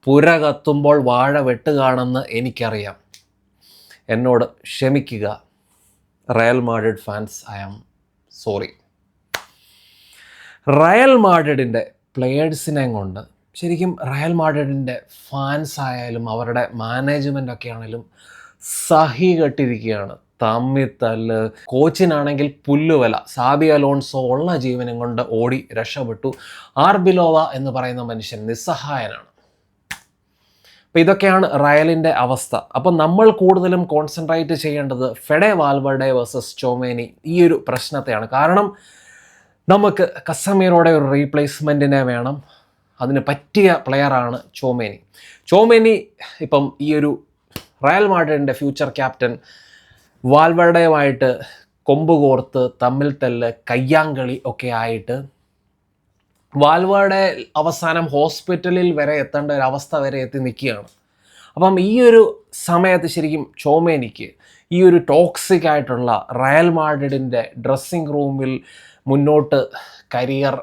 പുര കത്തുമ്പോൾ വാഴ വെട്ടുകയാണെന്ന് എനിക്കറിയാം. എന്നോട് ക്ഷമിക്കുക Real Madrid fans, I am sorry. Real മാഡ്രിഡിൻ്റെ പ്ലെയേഴ്സിനെ കൊണ്ട് ശരിക്കും റയൽ മാഡ്രിഡിൻ്റെ ഫാൻസ് ആയാലും അവരുടെ മാനേജ്മെൻ്റ് ഒക്കെ ആണെങ്കിലും സഹി കെട്ടിരിക്കുകയാണ്. തമ്മിത്തല്ല്, കോച്ചിനാണെങ്കിൽ പുല്ലുവില. സാബി അലോൺസോ ഉള്ള ജീവനും കൊണ്ട് ഓടി രക്ഷപ്പെട്ടു. ആർബിലോവ എന്ന് പറയുന്ന മനുഷ്യൻ നിസ്സഹായനാണ്. അപ്പോൾ ഇതൊക്കെയാണ് റയലിൻ്റെ അവസ്ഥ. അപ്പം നമ്മൾ കൂടുതലും കോൺസെൻട്രേറ്റ് ചെയ്യേണ്ടത് ഫെഡെ വാൽവർഡെ വേഴ്സസ് ചോമേനി ഈ ഒരു പ്രശ്നത്തെയാണ്. കാരണം നമുക്ക് കസമീറോടെ ഒരു റീപ്ലേസ്മെൻറ്റിനെ വേണം. അതിന് പറ്റിയ പ്ലെയറാണ് ചോമേനി. ഇപ്പം ഈ ഒരു റയൽ മാഡ്രിഡിൻ്റെ ഫ്യൂച്ചർ ക്യാപ്റ്റൻ വാൽവർഡയുമായിട്ട് കൊമ്പ് കോർത്ത് തമ്മിൽ തല്ല്, കയ്യാങ്കളി ഒക്കെ ആയിട്ട് വാൽവർഡെ അവസാനം ഹോസ്പിറ്റലിൽ വരെ എത്തേണ്ട ഒരു അവസ്ഥ വരെ എത്തി നിൽക്കുകയാണ്. അപ്പം ഈ ഒരു സമയത്ത് ശരിക്കും ചോമേനിക്ക് ഈ ഒരു ടോക്സിക് ആയിട്ടുള്ള റയൽ മാഡ്രിഡിൻ്റെ ഡ്രസ്സിങ് റൂമിൽ കരിയർ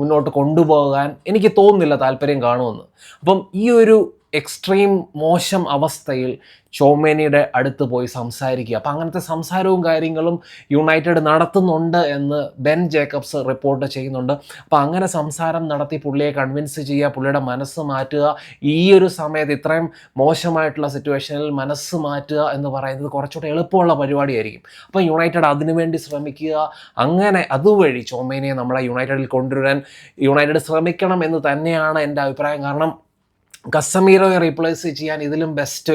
മുന്നോട്ട് കൊണ്ടുപോകാൻ എനിക്ക് തോന്നുന്നില്ല താല്പര്യം കാണുമെന്ന്. അപ്പം ഈ ഒരു എക്സ്ട്രീം മോശം അവസ്ഥയിൽ ചോമേനിയുടെ അടുത്ത് പോയി സംസാരിക്കുക. അപ്പം അങ്ങനത്തെ സംസാരവും കാര്യങ്ങളും യുണൈറ്റഡ് നടത്തുന്നുണ്ട് എന്ന് ബെൻ ജേക്കബ്സ് റിപ്പോർട്ട് ചെയ്യുന്നുണ്ട്. അപ്പോൾ അങ്ങനെ സംസാരം നടത്തി പുള്ളിയെ കൺവിൻസ് ചെയ്യുക, പുള്ളിയുടെ മനസ്സ് മാറ്റുക. ഈ ഒരു സമയത്ത് ഇത്രയും മോശമായിട്ടുള്ള സിറ്റുവേഷനിൽ മനസ്സ് മാറ്റുക എന്ന് പറയുന്നത് കുറച്ചുകൂടെ എളുപ്പമുള്ള പരിപാടിയായിരിക്കും. അപ്പോൾ യുണൈറ്റഡ് അതിനുവേണ്ടി ശ്രമിക്കുക. അങ്ങനെ അതുവഴി ചോമേനിയെ നമ്മളെ യുണൈറ്റഡിൽ കൊണ്ടുവരാൻ യുണൈറ്റഡ് ശ്രമിക്കണം എന്ന് തന്നെയാണ് എൻ്റെ അഭിപ്രായം. കാരണം കസമീറോയെ റീപ്ലേസ് ചെയ്യാൻ ഇതിലും ബെസ്റ്റ്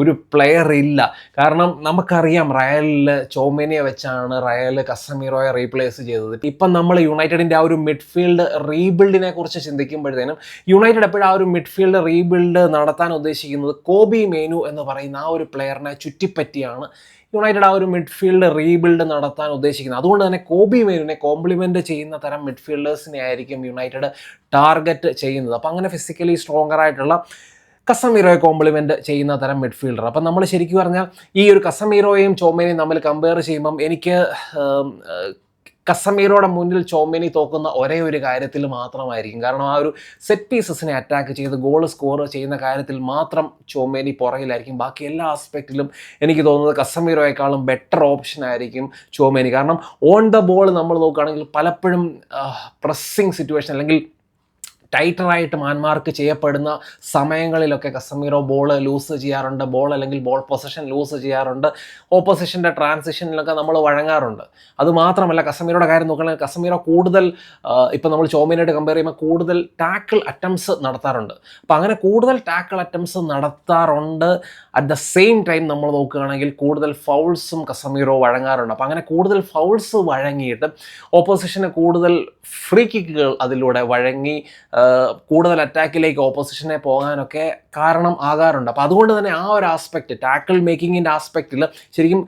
ഒരു പ്ലെയർ ഇല്ല. കാരണം നമുക്കറിയാം റയലിൽ ചോമേനിയെ വെച്ചാണ് റയൽ കസമീറോയെ റീപ്ലേസ് ചെയ്തത്. ഇപ്പം നമ്മൾ യുണൈറ്റഡിൻ്റെ ആ ഒരു മിഡ്ഫീൽഡ് റീബിൽഡിനെ കുറിച്ച് ചിന്തിക്കുമ്പോഴത്തേനും യുണൈറ്റഡ് എപ്പോഴും ആ ഒരു മിഡ്ഫീൽഡ് റീബിൽഡ് നടത്താൻ ഉദ്ദേശിക്കുന്നത് കോബി മേനു എന്ന് പറയുന്ന ആ ഒരു പ്ലെയറിനെ ചുറ്റിപ്പറ്റിയാണ് യുണൈറ്റഡ് ആ ഒരു മിഡ്ഫീൽഡ് റീബിൽഡ് നടത്താൻ ഉദ്ദേശിക്കുന്നത്. അതുകൊണ്ട് തന്നെ കോബി മേനുവിനെ കോംപ്ലിമെൻ്റ് ചെയ്യുന്ന തരം മിഡ്ഫീൽഡേഴ്സിനെ ആയിരിക്കും യുണൈറ്റഡ് ടാർഗറ്റ് ചെയ്യുന്നത്. അപ്പം അങ്ങനെ ഫിസിക്കലി സ്ട്രോങ്ങർ ആയിട്ടുള്ള കസമീറോയെ കോംപ്ലിമെൻ്റ് ചെയ്യുന്ന തരം മിഡ്ഫീൽഡർ. അപ്പം നമ്മൾ ശരിക്കും പറഞ്ഞാൽ ഈ ഒരു കസമീറോയും ചോമേനിയും തമ്മിൽ കമ്പയർ ചെയ്യുമ്പം എനിക്ക് കസമീറോയുടെ മുന്നിൽ ചോമേനി തോക്കുന്ന ഒരേ ഒരു കാര്യത്തിൽ മാത്രമായിരിക്കും. കാരണം ആ ഒരു സെറ്റ് പീസസിനെ അറ്റാക്ക് ചെയ്ത് ഗോൾ സ്കോർ ചെയ്യുന്ന കാര്യത്തിൽ മാത്രം ചോമേനി പുറകിലായിരിക്കും. ബാക്കി എല്ലാ ആസ്പെക്റ്റിലും എനിക്ക് തോന്നുന്നത് കസമീറോയെക്കാളും ബെറ്റർ ഓപ്ഷൻ ആയിരിക്കും ചോമേനി. കാരണം ഓൺ ദ ബോൾ നമ്മൾ നോക്കുകയാണെങ്കിൽ പലപ്പോഴും പ്രസ്സിങ് സിറ്റുവേഷൻ അല്ലെങ്കിൽ ടൈറ്ററായിട്ട് മാൻമാർക്ക് ചെയ്യപ്പെടുന്ന സമയങ്ങളിലൊക്കെ കസമീറോ ബോൾ ലൂസ് ചെയ്യാറുണ്ട്, അല്ലെങ്കിൽ ബോൾ പൊസിഷൻ ലൂസ് ചെയ്യാറുണ്ട്. ഓപ്പോസിഷൻ്റെ ട്രാൻസിഷനിലൊക്കെ നമ്മൾ വഴങ്ങാറുണ്ട്. അതുമാത്രമല്ല കസമീറോയുടെ കാര്യം നോക്കുകയാണെങ്കിൽ കസമീറോ കൂടുതൽ ഇപ്പം നമ്മൾ ചോമേനിയായിട്ട് കമ്പയർ ചെയ്യുമ്പോൾ കൂടുതൽ ടാക്കിൾ അറ്റംപ്റ്റ്സ് നടത്താറുണ്ട്. അപ്പോൾ അങ്ങനെ കൂടുതൽ ടാക്കിൾ അറ്റംപ്റ്റ്സ് നടത്താറുണ്ട്. അറ്റ് ദ സെയിം ടൈം നമ്മൾ നോക്കുകയാണെങ്കിൽ കൂടുതൽ ഫൗൾസും കസമീറോ വഴങ്ങാറുണ്ട്. അപ്പോൾ അങ്ങനെ കൂടുതൽ ഫൗൾസ് വഴങ്ങിയിട്ട് ഓപ്പോസിഷന് കൂടുതൽ ഫ്രീ കിക്കുകൾ അതിലൂടെ വഴങ്ങി കൂടുതൽ അറ്റാക്കിലേക്ക് ഓപ്പോസിഷനെ പോകാനൊക്കെ കാരണം ആകാറുണ്ട്. അപ്പോൾ അതുകൊണ്ട് തന്നെ ആ ഒരു ആസ്പെക്റ്റ് ടാക്കിൾ മേക്കിങ്ങിൻ്റെ ആസ്പെക്റ്റിൽ ശരിക്കും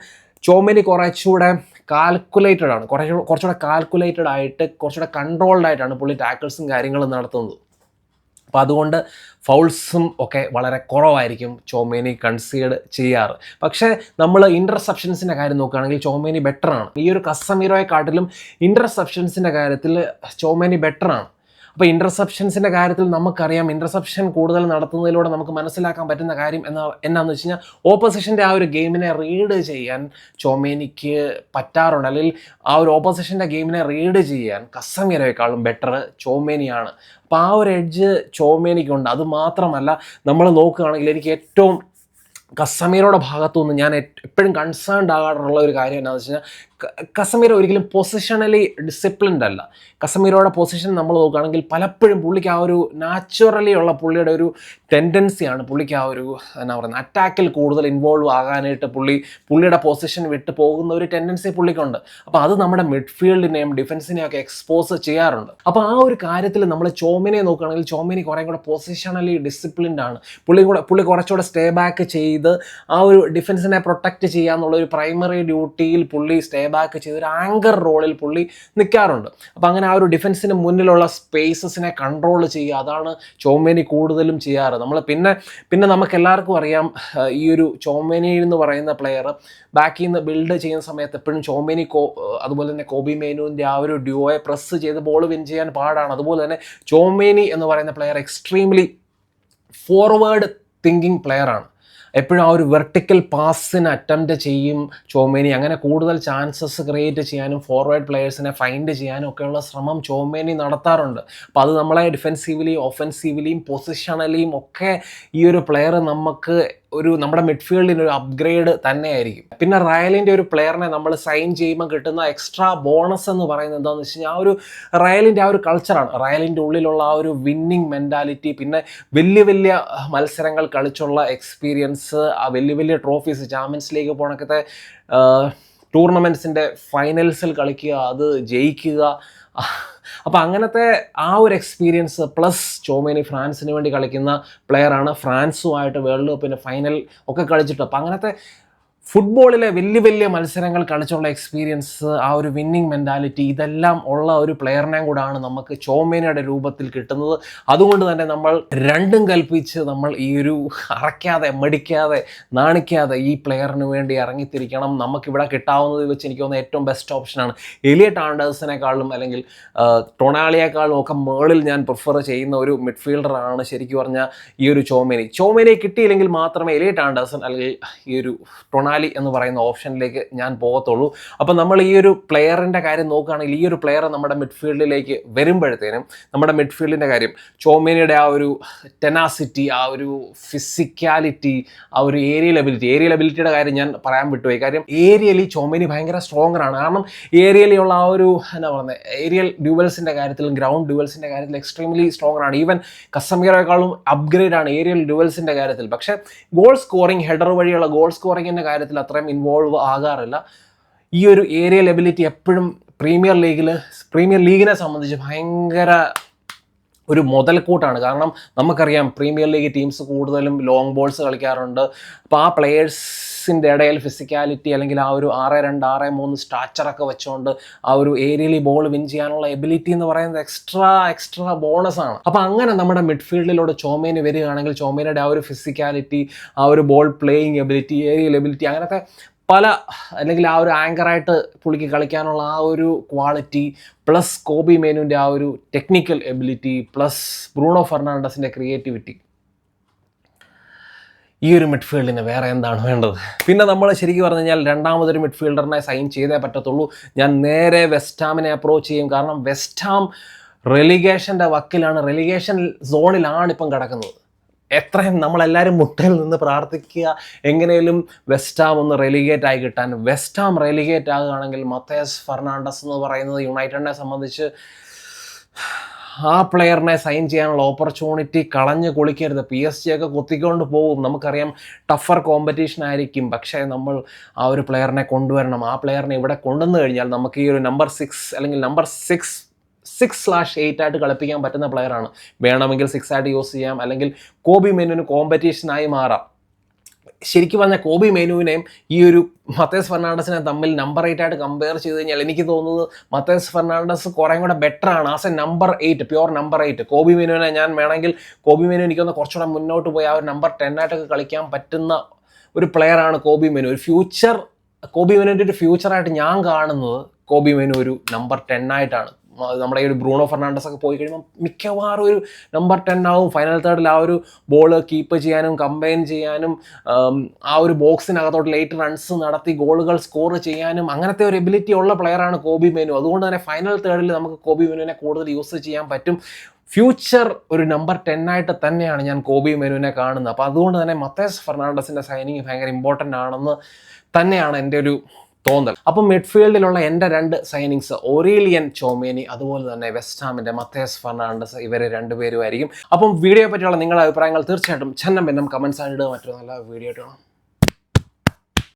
ചോമേനി കുറച്ചുകൂടെ കാൽക്കുലേറ്റഡ് ആണ്, കുറച്ചുകൂടെ കാൽക്കുലേറ്റഡ് ആയിട്ട് കുറച്ചുകൂടെ കൺട്രോൾഡ് ആയിട്ടാണ് പുള്ളി ടാക്കിൾസും കാര്യങ്ങളും നടത്തുന്നത്. അപ്പോൾ അതുകൊണ്ട് ഫൗൾസും ഒക്കെ വളരെ കുറവായിരിക്കും ചോമേനി കൺസീഡ് ചെയ്യാറ്. പക്ഷേ നമ്മൾ ഇൻ്റർസെപ്ഷൻസിൻ്റെ കാര്യം നോക്കുകയാണെങ്കിൽ ചോമേനി ബെറ്ററാണ്. ഈ ഒരു കസമീറോയെക്കാട്ടിലും ഇൻ്റർസെപ്ഷൻസിൻ്റെ കാര്യത്തിൽ ചോമേനി ബെറ്ററാണ്. അപ്പോൾ ഇൻ്റർസെപ്ഷൻസിൻ്റെ കാര്യത്തിൽ നമുക്കറിയാം ഇൻ്റർസെപ്ഷൻ കൂടുതൽ നടത്തുന്നതിലൂടെ നമുക്ക് മനസ്സിലാക്കാൻ പറ്റുന്ന കാര്യം എന്നാന്ന് വെച്ച് കഴിഞ്ഞാൽ ഓപ്പോസിഷൻ്റെ ആ ഒരു ഗെയിമിനെ റീഡ് ചെയ്യാൻ ചോമേനിക്ക് പറ്റാറുണ്ട്. അല്ലെങ്കിൽ ആ ഒരു ഓപ്പോസിഷൻ്റെ ഗെയിമിനെ റീഡ് ചെയ്യാൻ കസമീറോയെക്കാളും ബെറ്റർ ചോമേനിയാണ്. അപ്പോൾ ആ ഒരു എഡ്ജ് ചോമേനിക്കുണ്ട്. അതുമാത്രമല്ല നമ്മൾ നോക്കുകയാണെങ്കിൽ എനിക്ക് ഏറ്റവും കസമീറോയുടെ ഭാഗത്തുനിന്ന് ഞാൻ എപ്പോഴും കൺസേൺഡ് ആകാറുള്ള ഒരു കാര്യം എന്താണെന്ന് വെച്ച് കഴിഞ്ഞാൽ കസമീറോ ഒരിക്കലും പൊസിഷണലി ഡിസിപ്ലിൻഡ് അല്ല. കസമീറോയുടെ പൊസിഷൻ നമ്മൾ നോക്കുകയാണെങ്കിൽ പലപ്പോഴും പുള്ളിക്ക് ആ ഒരു നാച്ചുറലി ഉള്ള പുള്ളിയുടെ ഒരു ടെൻഡൻസിയാണ് പുള്ളിക്ക് ആ ഒരു എന്നാ പറയുന്നത് അറ്റാക്കിൽ കൂടുതൽ ഇൻവോൾവ് ആകാനായിട്ട് പുള്ളിയുടെ പൊസിഷൻ വിട്ട് പോകുന്ന ഒരു ടെൻഡൻസി പുള്ളിക്കുണ്ട്. അപ്പോൾ അത് നമ്മുടെ മിഡ്ഫീൽഡിനെയും ഡിഫൻസിനെയും ഒക്കെ എക്സ്പോസ് ചെയ്യാറുണ്ട്. അപ്പോൾ ആ ഒരു കാര്യത്തിൽ നമ്മൾ ചോമേനിയെ നോക്കുകയാണെങ്കിൽ ചോമേനി കുറേ കൂടെ പൊസിഷണലി ഡിസിപ്ലിൻഡ് ആണ്. പുള്ളി കുറച്ചുകൂടെ സ്റ്റേ ബാക്ക് ചെയ്ത് ആ ഒരു ഡിഫൻസിനെ പ്രൊട്ടക്റ്റ് ചെയ്യുക എന്നുള്ള ഒരു പ്രൈമറി ഡ്യൂട്ടിയിൽ പുള്ളി സ്റ്റേ ബാക്ക് ചെയ്ത് ഒരു ആങ്കർ റോളിൽ പുള്ളി നിൽക്കാറുണ്ട്. അപ്പോൾ അങ്ങനെ ആ ഒരു ഡിഫൻസിന് മുന്നിലുള്ള സ്പേസസിനെ കൺട്രോൾ ചെയ്യുക, അതാണ് ചോമേനി കൂടുതലും ചെയ്യാറ്. നമ്മൾ പിന്നെ നമുക്ക് എല്ലാവർക്കും അറിയാം ഈ ഒരു ചോമേനി എന്ന് പറയുന്ന പ്ലെയർ ബാക്കിൽ നിന്ന് ബിൽഡ് ചെയ്യുന്ന സമയത്ത് എപ്പോഴും ചോമേനി അതുപോലെ തന്നെ കോബി മേനുവിൻ്റെ ആ ഒരു ഡ്യൂയോയെ പ്രസ് ചെയ്ത് ബോൾ വിൻ ചെയ്യാൻ പാടാണ്. അതുപോലെ തന്നെ ചോമേനി എന്ന് പറയുന്ന പ്ലെയർ എക്സ്ട്രീംലി ഫോർവേഡ് തിങ്കിങ് പ്ലെയറാണ്. എപ്പോഴും ആ ഒരു വെർട്ടിക്കൽ പാസിന് അറ്റംപ്റ്റ് ചെയ്യും ചോമേനി. അങ്ങനെ കൂടുതൽ ചാൻസസ് ക്രിയേറ്റ് ചെയ്യാനും ഫോർവേഡ് പ്ലെയേഴ്സിനെ ഫൈൻഡ് ചെയ്യാനും ഒക്കെയുള്ള ശ്രമം ചോമേനി നടത്താറുണ്ട്. അപ്പോൾ അത് നമ്മളെ ഡിഫെൻസീവ്ലിയും ഒഫെൻസീവ്ലിയും പൊസിഷണലിയും ഒക്കെ ഈ ഒരു പ്ലെയർ നമുക്ക് നമ്മുടെ മിഡ്ഫീൽഡിന് ഒരു അപ്ഗ്രേഡ് തന്നെയായിരിക്കും. പിന്നെ റയലിൻ്റെ ഒരു പ്ലെയറിനെ നമ്മൾ സൈൻ ചെയ്യുമ്പോൾ കിട്ടുന്ന എക്സ്ട്രാ ബോണസ് എന്ന് പറയുന്നത് എന്താണെന്ന് വെച്ച് കഴിഞ്ഞാൽ ആ ഒരു റയലിൻ്റെ ആ ഒരു കൾച്ചറാണ്. റയലിൻ്റെ ഉള്ളിലുള്ള ആ ഒരു വിന്നിങ് മെൻറ്റാലിറ്റി, പിന്നെ വലിയ വലിയ മത്സരങ്ങൾ കളിച്ചുള്ള എക്സ്പീരിയൻസ്, ആ വലിയ വലിയ ട്രോഫീസ്, ചാമ്പ്യൻസ് ലീഗ് പോണക്കത്തെ ടൂർണമെൻറ്റ്സിൻ്റെ ഫൈനൽസിൽ കളിക്കുക, അത് ജയിക്കുക. അപ്പോൾ അങ്ങനത്തെ ആ ഒരു എക്സ്പീരിയൻസ് പ്ലസ് ചോമേനി ഫ്രാൻസിന് വേണ്ടി കളിക്കുന്ന പ്ലെയറാണ്. ഫ്രാൻസുമായിട്ട് വേൾഡ് കപ്പിൻ്റെ ഫൈനൽ ഒക്കെ കളിച്ചിട്ട്. അപ്പോൾ അങ്ങനത്തെ ഫുട്ബോളിലെ വലിയ വലിയ മത്സരങ്ങൾ കളിച്ചുള്ള എക്സ്പീരിയൻസ്, ആ ഒരു വിന്നിങ് മെൻറ്റാലിറ്റി, ഇതെല്ലാം ഉള്ള ഒരു പ്ലെയറിനെയും കൂടാണ് നമുക്ക് ചോമേനിയുടെ രൂപത്തിൽ കിട്ടുന്നത്. അതുകൊണ്ട് തന്നെ നമ്മൾ രണ്ടും കൽപ്പിച്ച് നമ്മൾ ഈ ഒരു അറയ്ക്കാതെ മടിക്കാതെ നാണിക്കാതെ ഈ പ്ലെയറിന് വേണ്ടി ഇറങ്ങിത്തിരിക്കണം. നമുക്കിവിടെ കിട്ടാവുന്നത് വെച്ച് എനിക്ക് തോന്നുന്നത് ഏറ്റവും ബെസ്റ്റ് ഓപ്ഷനാണ്. എലിയട്ട് ആൻഡേഴ്സിനെക്കാളും അല്ലെങ്കിൽ ടൊണാളിയേക്കാളും ഒക്കെ മുകളിൽ ഞാൻ പ്രിഫർ ചെയ്യുന്ന ഒരു മിഡ്ഫീൽഡറാണ് ശരിക്കും പറഞ്ഞാൽ ഈ ഒരു ചോമേനി കിട്ടിയില്ലെങ്കിൽ മാത്രമേ എലിയട്ട് ആൻഡേഴ്സൺ അല്ലെങ്കിൽ ഈ ഒരു ടൊണാളി എന്ന് പറയുന്ന ഓപ്ഷനിലേക്ക് ഞാൻ പോകത്തുള്ളൂ. അപ്പോൾ നമ്മൾ ഈ ഒരു പ്ലെയറിൻ്റെ കാര്യം നോക്കുകയാണെങ്കിൽ ഈ ഒരു പ്ലെയർ നമ്മുടെ മിഡ്ഫീൽഡിലേക്ക് വരുമ്പോഴത്തേനും നമ്മുടെ മിഡ്ഫീൽഡിൻ്റെ കാര്യം ചോമേനിയുടെ ആ ഒരു ടെനാസിറ്റി, ആ ഒരു ഫിസിക്കാലിറ്റി, ആ ഒരു ഏരിയൽ എബിലിറ്റിയുടെ കാര്യം ഞാൻ പറയാൻ വിട്ടുപോയി. കാര്യം ഏരിയലി ചോമേനി ഭയങ്കര സ്ട്രോങ്ങറാണ്. കാരണം ഏരിയലിയുള്ള ആ ഒരു എന്നാ പറയുന്നത് ഏരിയൽ ഡ്യൂവൽസിൻ്റെ കാര്യത്തിലും ഗ്രൗണ്ട് ഡ്യൂവൽസിൻ്റെ കാര്യത്തിൽ എക്സ്ട്രീംലി സ്ട്രോങ്ങറാണ്. ഈവൻ കസമിറോയെക്കാളും അപ്ഗ്രേഡാണ് ഏരിയൽ ഡ്യൂവൽസിൻ്റെ കാര്യത്തിൽ. പക്ഷേ ഗോൾ സ്കോറിങ്, ഹെഡർ വഴിയുള്ള ഗോൾ സ്കോറിങ്ങിൻ്റെ കാര്യത്തിൽ അത്രയും ഇൻവോൾവ് ആകാറില്ല. ഈ ഒരു ഏരിയൽ എബിലിറ്റി എപ്പോഴും പ്രീമിയർ ലീഗിനെ സംബന്ധിച്ച് ഭയങ്കര ഒരു മുതൽക്കൂട്ടാണ്. കാരണം നമുക്കറിയാം പ്രീമിയർ ലീഗ് ടീംസ് കൂടുതലും ലോങ് ബോൾസ് കളിക്കാറുണ്ട്. അപ്പോൾ ആ പ്ലെയേഴ്സിൻ്റെ ഇടയിൽ ഫിസിക്കാലിറ്റി അല്ലെങ്കിൽ ആ ഒരു 6-2, 6-3 സ്റ്റാച്ചറൊക്കെ വെച്ചുകൊണ്ട് ആ ഒരു ഏരിയലി ബോൾ വിൻ ചെയ്യാനുള്ള എബിലിറ്റി എന്ന് പറയുന്നത് എക്സ്ട്രാ ബോണസാണ്. അപ്പോൾ അങ്ങനെ നമ്മുടെ മിഡ്ഫീൽഡിലൂടെ ചോമേനി വരികയാണെങ്കിൽ ചോമേനിയുടെ ആ ഒരു ഫിസിക്കാലിറ്റി, ആ ഒരു ball playing ability, aerial ability, അങ്ങനത്തെ പല അല്ലെങ്കിൽ ആ ഒരു ആങ്കറായിട്ട് പുള്ളിക്ക് കളിക്കാനുള്ള ആ ഒരു ക്വാളിറ്റി, പ്ലസ് കോബി മേനുവിൻ്റെ ആ ഒരു ടെക്നിക്കൽ എബിലിറ്റി, പ്ലസ് ബ്രൂണോ ഫെർണാണ്ടസിൻ്റെ ക്രിയേറ്റിവിറ്റി, ഈ ഒരു മിഡ്ഫീൽഡിന് വേറെ എന്താണ് വേണ്ടത്? പിന്നെ നമ്മൾ ശരിക്കും പറഞ്ഞു കഴിഞ്ഞാൽ രണ്ടാമതൊരു മിഡ്ഫീൽഡറിനെ സൈൻ ചെയ്തേ പറ്റത്തുള്ളൂ. ഞാൻ നേരെ വെസ്റ്റ് ഹാമിനെ അപ്രോച്ച് ചെയ്യും. കാരണം വെസ്റ്റ് ഹാം റെലിഗേഷൻ്റെ വക്കിലാണ്, റെലിഗേഷൻ സോണിലാണ് ഇപ്പം കിടക്കുന്നത്. എത്രയും നമ്മളെല്ലാവരും മുട്ടയിൽ നിന്ന് പ്രാർത്ഥിക്കുക എങ്ങനെയും വെസ്റ്റ് ഹാം ഒന്ന് റെലിഗേറ്റ് ആയി കിട്ടാൻ. വെസ്റ്റ് ഹാം റെലിഗേറ്റ് ആകുകയാണെങ്കിൽ മത്തേസ് ഫെർണാണ്ടസ് എന്ന് പറയുന്നത് യുണൈറ്റഡിനെ സംബന്ധിച്ച് ആ പ്ലെയറിനെ സൈൻ ചെയ്യാനുള്ള ഓപ്പർച്യൂണിറ്റി കളഞ്ഞ് കുളിക്കരുത്. PSG ഒക്കെ കുത്തിക്കൊണ്ട് പോകും. നമുക്കറിയാം ടഫർ കോമ്പറ്റീഷൻ ആയിരിക്കും. പക്ഷേ നമ്മൾ ആ ഒരു പ്ലെയറിനെ കൊണ്ടുവരണം. ആ പ്ലെയറിനെ ഇവിടെ കൊണ്ടുവന്നു കഴിഞ്ഞാൽ നമുക്ക് ഈ ഒരു നമ്പർ 6 അല്ലെങ്കിൽ നമ്പർ 6/8 ആയിട്ട് കളിപ്പിക്കാൻ പറ്റുന്ന പ്ലെയറാണ്. വേണമെങ്കിൽ 6 ആയിട്ട് യൂസ് ചെയ്യാം, അല്ലെങ്കിൽ കോബി മെനുവിന് കോമ്പറ്റീഷനായി മാറാം. ശരിക്കും പറഞ്ഞാൽ കോബി മെനുവിനെയും ഈ ഒരു മത്തേസ് ഫെർണാണ്ടസിനെ തമ്മിൽ നമ്പർ 8 ആയിട്ട് കമ്പയർ ചെയ്ത് കഴിഞ്ഞാൽ എനിക്ക് തോന്നുന്നത് മത്തേസ് ഫെർണാണ്ടസ് കുറേ കൂടെ ബെറ്ററാണ് as a number 8, pure number 8. Kobbie മെനുവിനെ ഞാൻ വേണമെങ്കിൽ കോബി മെനു എനിക്കൊന്ന് കുറച്ചുകൂടെ മുന്നോട്ട് പോയി ആ ഒരു നമ്പർ 10 ആയിട്ടൊക്കെ കളിക്കാൻ പറ്റുന്ന ഒരു പ്ലെയറാണ് കോബി മെനു. കോബി മെനുവിൻ്റെ ഒരു ഫ്യൂച്ചറായിട്ട് ഞാൻ കാണുന്നത് കോബി മെനു ഒരു നമ്പർ 10 ആയിട്ടാണ്. നമ്മുടെ ഈ ഒരു ബ്രൂണോ ഫെർണാണ്ടസ് ഒക്കെ പോയി കഴിയുമ്പോൾ മിക്കവാറും ഒരു നമ്പർ 10 ആവും. ഫൈനൽ തേർഡിൽ ആ ഒരു ബോൾ കീപ്പ് ചെയ്യാനും കമ്പൈൻ ചെയ്യാനും ആ ഒരു ബോക്സിനകത്തോട്ട് ലേറ്റ് റൺസ് നടത്തി ഗോളുകൾ സ്കോർ ചെയ്യാനും അങ്ങനത്തെ ഒരു എബിലിറ്റി ഉള്ള പ്ലെയറാണ് കോബി മെനു. അതുകൊണ്ട് തന്നെ ഫൈനൽ തേർഡിൽ നമുക്ക് കോബി മെനുവിനെ കൂടുതൽ യൂസ് ചെയ്യാൻ പറ്റും. ഫ്യൂച്ചർ ഒരു നമ്പർ 10 ആയിട്ട് തന്നെയാണ് ഞാൻ കോബി മെനുവിനെ കാണുന്നത്. അപ്പോൾ അതുകൊണ്ട് തന്നെ മത്തേസ് ഫെർണാണ്ടസിൻ്റെ സൈനിങ് ഭയങ്കര ഇമ്പോർട്ടൻ്റ് ആണെന്ന് തന്നെയാണ് എൻ്റെ ഒരു തോന്നൽ. അപ്പം മിഡ്ഫീൽഡിലുള്ള എൻ്റെ 2 സൈനിങ്സ് ഓറേലിയൻ ചോമേനി, അതുപോലെ തന്നെ വെസ്റ്റ് ഹാമിൻ്റെ മത്തേസ് ഫെർണാണ്ടസ്, ഇവർ രണ്ടുപേരുമായിരിക്കും. അപ്പം വീഡിയോയെ പറ്റിയുള്ള നിങ്ങളുടെ അഭിപ്രായങ്ങൾ തീർച്ചയായിട്ടും ചന്നം കമൻസ് ആയിട്ട് മറ്റൊരു നല്ല വീഡിയോ ആയിട്ടാണ്.